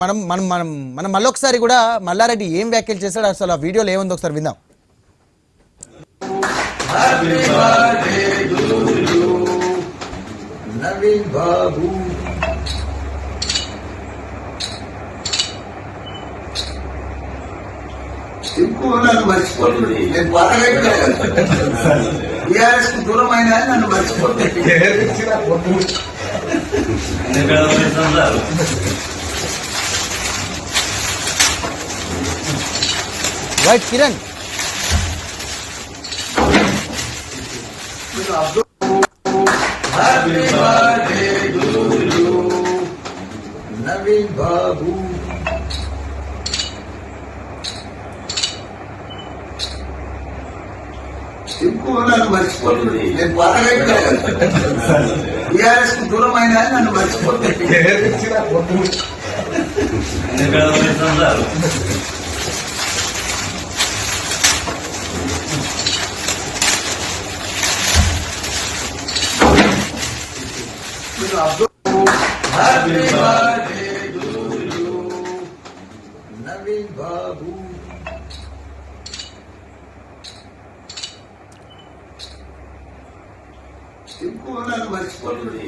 మనం మనం మనం మనం మళ్ళొకసారి కూడా మల్లారెడ్డి ఏం వ్యాఖ్యలు చేశాడు అసలు ఆ వీడియోలో ఏముందో ఒకసారి విందాం. నవీన్ బాబు ఇంకో నన్ను మర్చిపోతుంది. నేను బాధగా టీఆర్ఎస్ కు దూరం అయినా నన్ను మర్చిపోతుంది. వైట్ కిరణ్ నవీన్ బాబు ఇంకో నన్ను మర్చిపోతుంది. నేను బాధగా టీఆర్ఎస్ కు దూరం అయినా నన్ను మర్చిపోతుంది. నవీన్ బాబు ఇంకో నన్ను మర్చిపోతుంది.